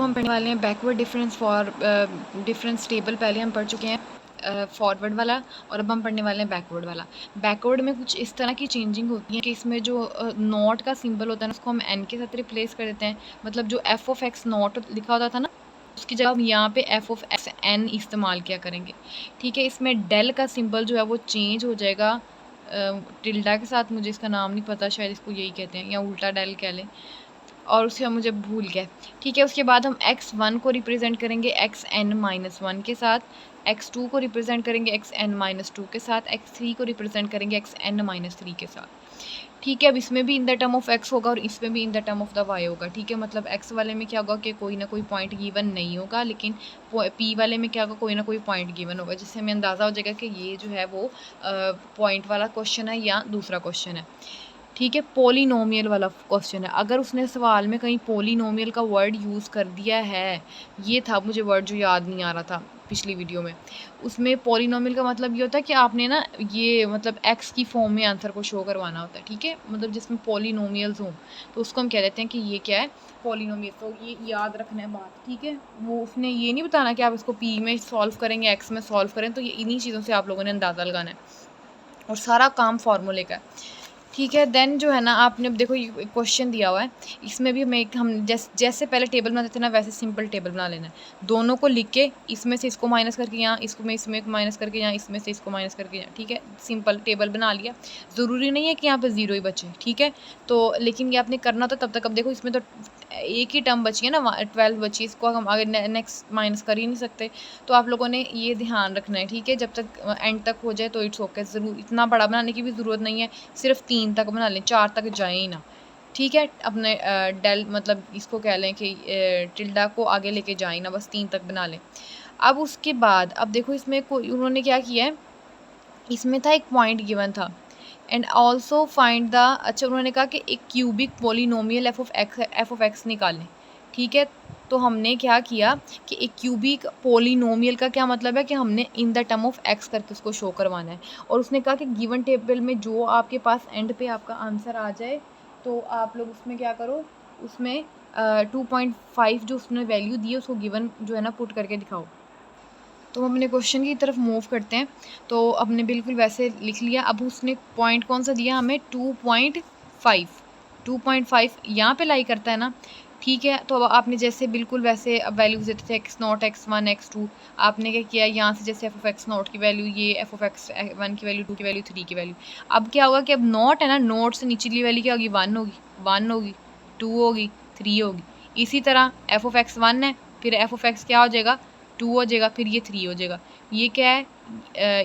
हम पढ़ने वाले हैं backward difference for difference table. पहले हम पढ़ चुके हैं फॉरवर्ड वाला, और अब हम पढ़ने वाले हैं बैकवर्ड वाला। बैकवर्ड में कुछ इस तरह की चेंजिंग होती है कि इसमें जो नॉट का सिंबल होता है ना, उसको हम एन के साथ रिप्लेस कर देते हैं। मतलब जो एफ ऑफ एक्स नॉट लिखा होता था ना, उसकी जगह हम यहाँ पे एफ ऑफ एक्स एन इस्तेमाल किया करेंगे। ठीक है, इसमें डेल का सिंबल जो है वो चेंज हो जाएगा टिल्डा के साथ। मुझे इसका नाम नहीं पता, शायद इसको यही कहते हैं, या उल्टा डेल कह लें, और उससे मुझे भूल गया। ठीक है, उसके बाद हम x1 को रिप्रेजेंट करेंगे xn-1 के साथ, x2 को रिप्रेजेंट करेंगे xn-2 के साथ, x3 को रिप्रेजेंट करेंगे xn-3 के साथ। ठीक है, अब इसमें भी in the term of x होगा और इसमें भी in the term of the y होगा। ठीक है, मतलब x वाले में क्या होगा कि कोई ना कोई पॉइंट गिवन नहीं होगा, लेकिन p वाले में क्या होगा, कोई ना कोई पॉइंट गिवन होगा, जिससे हमें अंदाज़ा हो जाएगा कि ये जो है वो पॉइंट वाला क्वेश्चन है या दूसरा क्वेश्चन है। ठीक है, पॉलिनोमियल वाला क्वेश्चन है। अगर उसने सवाल में कहीं पॉलिनोमियल का वर्ड यूज़ कर दिया है, ये था मुझे वर्ड जो याद नहीं आ रहा था पिछली वीडियो में, उसमें पॉलिनोमियल का मतलब ये होता है कि आपने ना ये मतलब एक्स की फॉर्म में आंसर को शो करवाना होता है। ठीक है, मतलब जिसमें पॉलिनोमियल्स हों तो उसको हम कह देते हैं कि ये क्या है, पॉलिनोमियल। तो ये याद रखना है बात। ठीक है, वो उसने ये नहीं बताना कि आप इसको पी में सॉल्व करेंगे, एक्स में सॉल्व करें, तो ये इन्हीं चीज़ों से आप लोगों ने अंदाज़ा लगाना है, और सारा काम फार्मूले का है। ठीक है, देन जो है ना, आपने अब देखो ये क्वेश्चन दिया हुआ है, इसमें भी हम जैसे पहले टेबल बनाते थे ना, वैसे सिंपल टेबल बना लेना है। दोनों को लिख के इसमें से इसको माइनस करके यहाँ, इसमें माइनस करके यहाँ, इसमें से इसको माइनस करके यहाँ। ठीक है, सिंपल टेबल बना लिया। ज़रूरी नहीं है कि यहाँ पे ज़ीरो ही बचे। ठीक है, तो लेकिन ये आपने करना तो तब तक। अब देखो इसमें तो एक ही टर्म बची है ना, 12 बची, इसको हम आगे नेक्स्ट माइनस कर ही नहीं सकते। तो आप लोगों ने ये ध्यान रखना है। ठीक है, जब तक एंड तक हो जाए तो इट्स ओके। ज़रूर इतना बड़ा बनाने की भी ज़रूरत नहीं है, सिर्फ 3 तक बना लें, 4 तक जाए ही ना। ठीक है, अपने डेल मतलब इसको कह लें कि टिल्डा को आगे लेके जाए ना, बस 3 तक बना लें। अब उसके बाद अब देखो इसमें कोई उन्होंने क्या किया है, इसमें था एक पॉइंट गिवन था, एंड ऑल्सो फाइंड द, अच्छा उन्होंने कहा कि एक cubic polynomial F of x निकालें। ठीक है, तो हमने क्या किया कि एक क्यूबिक पोलिनोमियल का क्या मतलब है कि हमने in the term of x करके उसको शो करवाना है। और उसने कहा कि गिवन टेबल में जो आपके पास एंड पे आपका आंसर आ जाए, तो आप लोग उसमें क्या करो, उसमें 2.5 जो उसने वैल्यू दी है उसको गिवन जो है ना पुट करके दिखाओ। तो हम अपने क्वेश्चन की तरफ मूव करते हैं। तो हमने बिल्कुल वैसे लिख लिया। अब उसने पॉइंट कौन सा दिया हमें, 2.5। 2.5 यहाँ पे लाई करता है ना। ठीक है, तो अब आपने जैसे बिल्कुल वैसे अब वैल्यूज देते थे x0 x1 x2, आपने क्या किया, यहाँ से जैसे एफ ऑफ एक्स नॉट की वैल्यू, ये एफ ऑफ एक्स 1 की वैल्यू, 2 की वैल्यू, 3 की वैल्यू। अब क्या होगा कि अब नॉट है ना, नॉट से निचली वैल्यू क्या होगी, 1 होगी, 1 होगी, 2 होगी, 3 होगी। इसी तरह एफ ऑफ एक्स 1 है, फिर एफ ऑफ एक्स क्या हो जाएगा, 2 हो जाएगा, फिर ये 3 हो जाएगा। ये क्या है,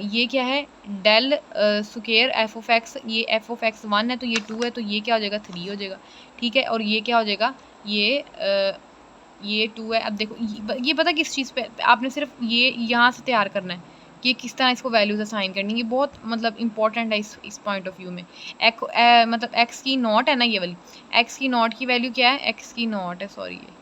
ये क्या है, del square f of x, ये एफ ऑफ एक्स 1 है तो ये 2 है, तो ये क्या हो जाएगा, 3 हो जाएगा। ठीक है, और ये क्या हो जाएगा, ये 2 है। अब देखो ये पता किस चीज़ पे, आपने सिर्फ ये यहाँ से तैयार करना है कि किस तरह इसको वैल्यूज असाइन करनी है। ये बहुत मतलब इंपॉर्टेंट है इस पॉइंट ऑफ व्यू में। मतलब एक्स की नॉट है ना, ये वाली एक्स की नॉट की वैल्यू क्या है, एक्स की नॉट है, सॉरी ये,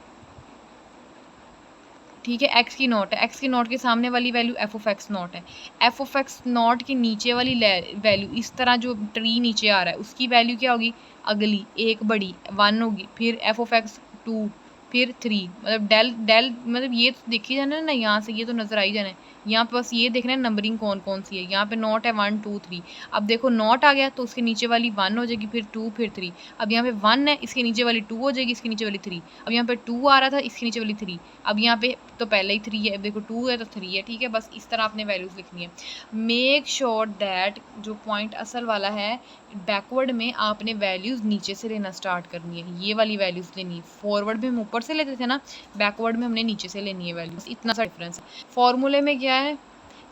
ठीक है, एक्स की नॉट है, एक्स की नॉट के सामने वाली value F of x not है। एफ ऑफ एक्स नॉट के नीचे वाली वैल्यू, इस तरह जो ट्री नीचे आ रहा है उसकी वैल्यू क्या होगी, अगली एक बड़ी 1 होगी, फिर एफ ऑफ एक्स 2, फिर 3। मतलब डेल डेल मतलब ये तो देखी जाना है ना, यहाँ से ये तो नज़र आई जाना है। यहाँ पे बस ये देखना है नंबरिंग कौन कौन सी है। यहाँ पे नॉट है 1 2 3। अब देखो नॉट आ गया तो उसके नीचे वाली 1 हो जाएगी, फिर 2, फिर 3। अब यहाँ पे 1 है, इसके नीचे वाली 2 हो जाएगी, इसके नीचे वाली 3। अब यहाँ पे 2 आ रहा था, इसके नीचे वाली 3। अब यहाँ पे तो पहले ही 3 है, देखो 2 है तो 3 है। ठीक है, बस इस तरह आपने वैल्यूज़ लिखनी है। मेक श्योर दैट जो पॉइंट असल वाला है, बैकवर्ड में आपने वैल्यूज़ नीचे से लेना स्टार्ट करनी है, ये वाली वैल्यूज़ लेनी है। फॉरवर्ड में हम ऊपर से लेते थे ना, बैकवर्ड में हमने नीचे से लेनी है वैल्यूज़, इतना सा डिफरेंस है। फॉर्मूले में क्या है,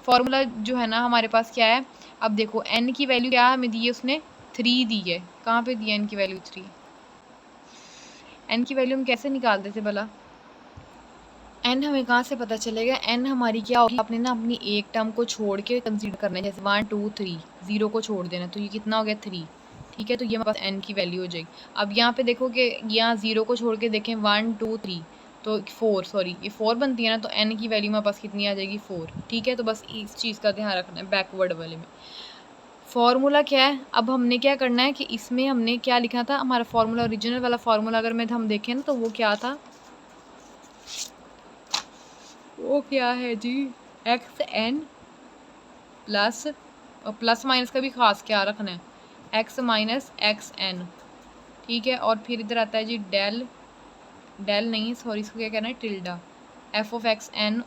फॉर्मूला जो है ना हमारे पास क्या है, अब देखो n की वैल्यू क्या हमें दी है, उसने 3 दी है। कहाँ पे दी है n की वैल्यू 3, n की वैल्यू हम कैसे निकालते थे भला, n हमें कहाँ से पता चलेगा, n हमारी क्या होगी, आपने ना अपनी एक टर्म को छोड़ के कंसीडर करना है, जैसे 1 2 3, 0 को छोड़ देना, तो ये कितना हो गया 3। ठीक है, तो ये हमारे पास n की वैल्यू हो जाएगी। अब यहाँ पे देखो कि यहाँ 0 को छोड़ के देखें 1 2 3, तो 4, सॉरी ये 4 बनती है ना, तो n की वैल्यू हमारे पास कितनी आ जाएगी 4। ठीक है, तो बस इस चीज़ का ध्यान रखना है बैकवर्ड वाले में। फॉर्मूला क्या है, अब हमने क्या करना है कि इसमें हमने क्या लिखा था, हमारा फॉर्मूला ओरिजिनल वाला फॉर्मूला अगर हम देखें ना, तो वो क्या था, वो क्या है जी, एक्स एन प्लस, और प्लस माइनस का भी खास क्या रखना है, एक्स माइनस एक्स एन, ठीक है। और फिर इधर आता है जी डेल, डेल नहीं सॉरी इसको क्या कहना है, tilde, f of x n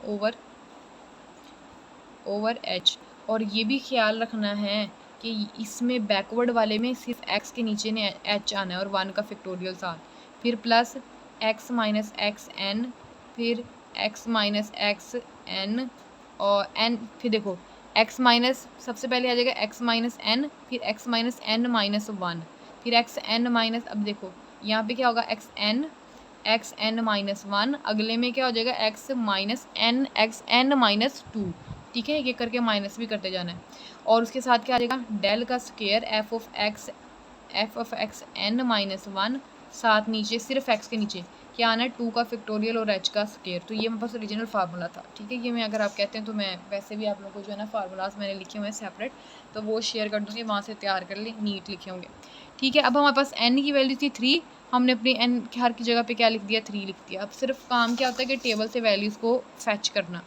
over h. और ये भी ख्याल रखना है कि इसमें बैकवर्ड वाले में सिर्फ एक्स के नीचे ने एच आना है और 1 का फैक्टोरियल साथ, फिर plus x minus x n, फिर एक्स माइनस एक्स एन और एन, फिर देखो एक्स माइनस सबसे पहले आ जाएगा एक्स माइनस एन, फिर एक्स माइनस एन माइनस 1, फिर एक्स एन माइनस, अब देखो यहाँ पे क्या होगा एक्स एन माइनस 1, अगले में क्या हो जाएगा एक्स एन माइनस 2, ठीक है। ये करके माइनस भी करते जाना है। और उसके साथ क्या आ जाएगा डेल का square f of x n minus 1, साथ नीचे सिर्फ एक्स के नीचे क्या आना है 2 का फैक्टोरियल और एच का स्क्वायर। तो ये मेरे पास ओरिजिनल फार्मूला था, ठीक है। ये मैं अगर आप कहते हैं तो मैं वैसे भी आप लोगों को जो है ना फार्मूलाज मैंने लिखे हुए हैं सेपरेट, तो वो शेयर कर दूँगी, वहाँ से तैयार कर ले, नीट लिखे होंगे, ठीक है। अब हमारे पास एन की वैल्यू थी 3, हमने अपनी एन हर की जगह पे क्या लिख दिया 3 लिख दिया। अब सिर्फ काम क्या होता है कि टेबल से वैल्यूज़ को फैच करना।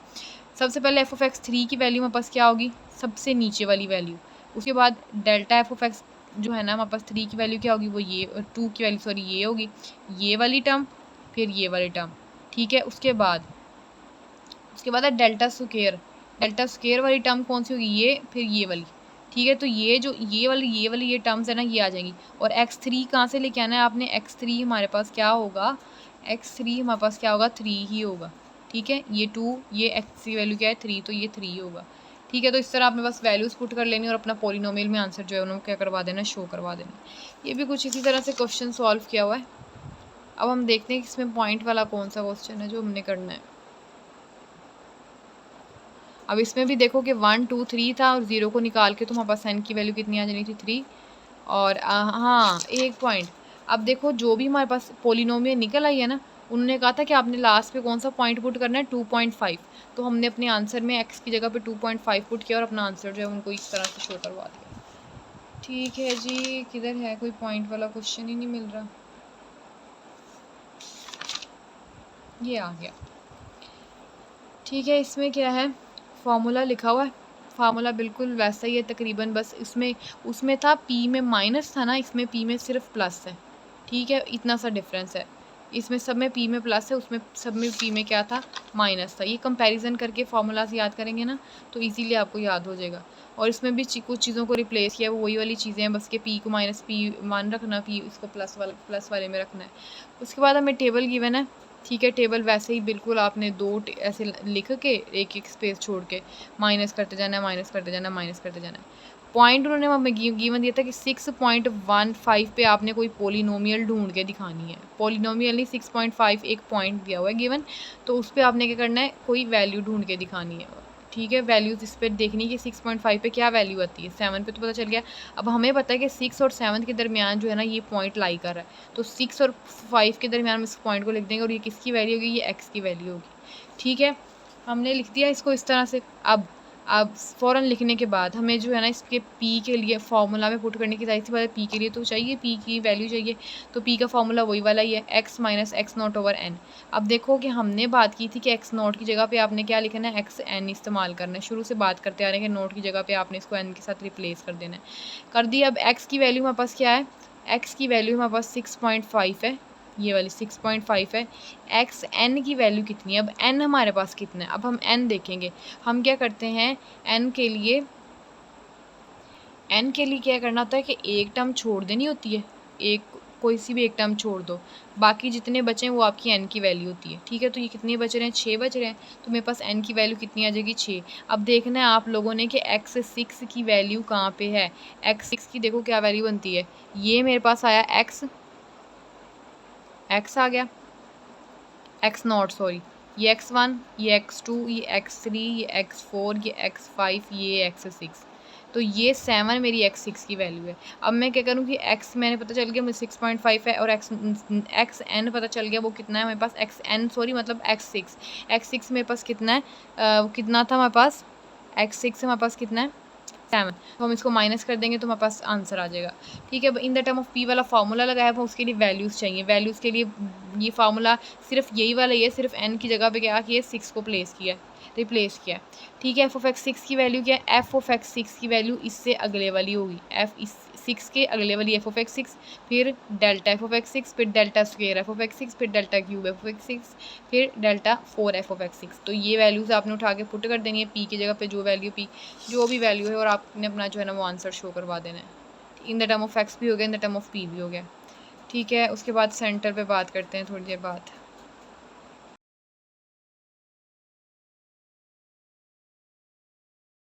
सबसे पहले एफ ऑफ एक्स 3 की वैल्यू हमारे पास क्या होगी, सबसे नीचे वाली वैल्यू। उसके बाद डेल्टा एफ ऑफ एक्स जो है ना हमारे पास 3 की वैल्यू क्या होगी, वो ये, 2 की वैल्यू सॉरी ये होगी, ये वाली टर्म, फिर ये वाली टर्म, ठीक है। उसके बाद है डेल्टा स्क्वायर वाली टर्म कौन सी होगी, ये, फिर ये वाली, ठीक है। तो ये जो ये वाली ये टर्म्स है ना ये आ जाएंगी। और x3 कहाँ से लेके आना है आपने, x3 हमारे पास क्या होगा, x3 हमारे पास क्या होगा 3 ही होगा, ठीक है। ये 2, ये x की वैल्यू क्या है 3, तो ये 3 होगा, ठीक है। तो इस तरह आपने बस वैल्यूज़ पुट कर लेनी और अपना पॉलिनोमियल में आंसर जो है उन्होंने क्या करवा देना, शो करवा देना। ये भी कुछ इसी तरह से क्वेश्चन सॉल्व किया हुआ है। अब हम देखते हैं कि इसमें पॉइंट वाला कौन सा क्वेश्चन है जो हमने करना है। अब इसमें भी देखो कि 1 2 3 था और 0 को निकाल के तो हमारे पास n की वैल्यू कितनी आ जानी थी 3। और हाँ एक पॉइंट, अब देखो जो भी हमारे पास पोलिनोमियल निकल आई है ना, उन्होंने कहा था कि आपने लास्ट पे कौन सा पॉइंट पुट करना है 2.5, तो हमने अपने आंसर में x की जगह पे 2.5 पुट किया और अपना आंसर जो है उनको इस तरह से शो करवा दिया, ठीक है जी। किधर है, कोई पॉइंट वाला क्वेश्चन ही नहीं मिल रहा, ये आ गया, ठीक है। इसमें क्या है फार्मूला लिखा हुआ है, फार्मूला बिल्कुल वैसा ही है तकरीबन, बस उसमें था p में माइनस था ना, इसमें p में सिर्फ प्लस है, ठीक है। इतना सा डिफरेंस है, इसमें सब में p में प्लस है, उसमें सब में p में क्या था माइनस था। ये कंपैरिजन करके फार्मूलाज याद करेंगे ना तो इजीली आपको याद हो जाएगा। और इसमें भी कुछ चीज़ों को रिप्लेस किया, वो वही वाली चीज़ें हैं, बस के p को माइनस p1 रखना, p इसको प्लस वाले में रखना है। उसके बाद हमें टेबल गिवन है, ठीक है। टेबल वैसे ही बिल्कुल आपने ऐसे लिख के एक स्पेस छोड़ के माइनस करते जाना है, माइनस करते जाना है। पॉइंट उन्होंने हमें गिवन दिया था कि 6.15 पे आपने कोई पोलिनोमियल ढूंढ के दिखानी है, पोलिनोमियल नहीं 6.5 एक पॉइंट दिया हुआ है गिवन, तो उस पर आपने क्या करना है कोई वैल्यू ढूंढ के दिखानी है, ठीक है। वैल्यूज़ इस पर देखनी कि 6.5 पे क्या वैल्यू आती है, 7 पे तो पता चल गया। अब हमें पता है कि 6 और 7 के दरमियान जो है ना ये पॉइंट लाई कर रहा है, तो 6 और 5 के दरमियान हम इस पॉइंट को लिख देंगे और ये किसकी वैल्यू होगी, ये x की वैल्यू होगी, ठीक है। हमने लिख दिया इसको इस तरह से। अब फ़ौरन लिखने के बाद हमें जो है ना इसके p के लिए फार्मूला में पुट करने की ज़ाहिर सी बात है, p के लिए तो चाहिए, p की वैल्यू चाहिए, तो p का फार्मूला वही वाला ही है x minus x naught over n. अब देखो कि हमने बात की थी कि एक्स नॉट की जगह पे आपने क्या लिखना है एक्स एन इस्तेमाल करना है, शुरू से बात करते आ रहे हैं कि नोट की जगह पे आपने इसको एन के साथ रिप्लेस कर देना है, कर दिया। अब एक्स की वैल्यू हमारे पास क्या है, एक्स की वैल्यू हमारे पास 6.5 है, ये वाली 6.5 है। एक्स एन की वैल्यू कितनी है, अब एन हमारे पास कितना है, अब हम एन देखेंगे। हम क्या करते हैं एन के लिए क्या करना होता है कि एक टर्म छोड़ देनी होती है, एक कोई सी भी एक टर्म छोड़ दो, बाकी जितने बचे हैं वो आपकी एन की वैल्यू होती है, ठीक है। तो ये कितने बच रहे हैं, 6 बच रहे हैं, तो मेरे पास एन की वैल्यू कितनी आ जाएगी 6। अब देखना है आप लोगों ने कि x6 की वैल्यू कहाँ पे है, x6 की देखो क्या वैल्यू बनती है, ये मेरे पास आया x आ गया, x नॉट सॉरी, ये x1, ये x2, ये x3, ये x4, ये x5, ये x6, तो ये 7 मेरी x6 की वैल्यू है। अब मैं क्या करूँ कि x मैंने पता चल गया मुझे 6.5 है और x n पता चल गया वो कितना है मेरे पास, x n सॉरी मतलब x6 मेरे पास कितना है, कितना था हमारे पास x6 हमारे पास कितना है 7, तो हम इसको माइनस कर देंगे तो हमारे पास आंसर आ जाएगा। ठीक है, अब in the term of p वाला फार्मूला लगाया हुआ, उसके लिए वैल्यूज़ चाहिए। वैल्यूज़ के लिए ये फार्मूला सिर्फ यही वाला ही है, सिर्फ n की जगह पे क्या किया, 6 को रिप्लेस किया। ठीक है, एफ ऑफ एक्स 6 की वैल्यू क्या है, एफ ऑफ एक्स 6 की वैल्यू इससे अगले वाली होगी, एफ इस 6 के अगले वाली एफ ऑफ एक्स 6, फिर डेल्टा एफ ऑफ एक्स 6, फिर delta square F of x 6, फिर delta cube F of x 6, फिर डेल्टा 4 एफ ऑफ एक्स 6। तो ये वैल्यूज़ आपने उठा के पुट कर देनी है, पी की जगह पे जो भी वैल्यू है, और आपने अपना जो है ना वो आंसर शो करवा देना है। In the term of x भी हो गया, in the term of P भी हो गया। ठीक है, उसके बाद सेंटर पे बात करते हैं थोड़ी देर बाद।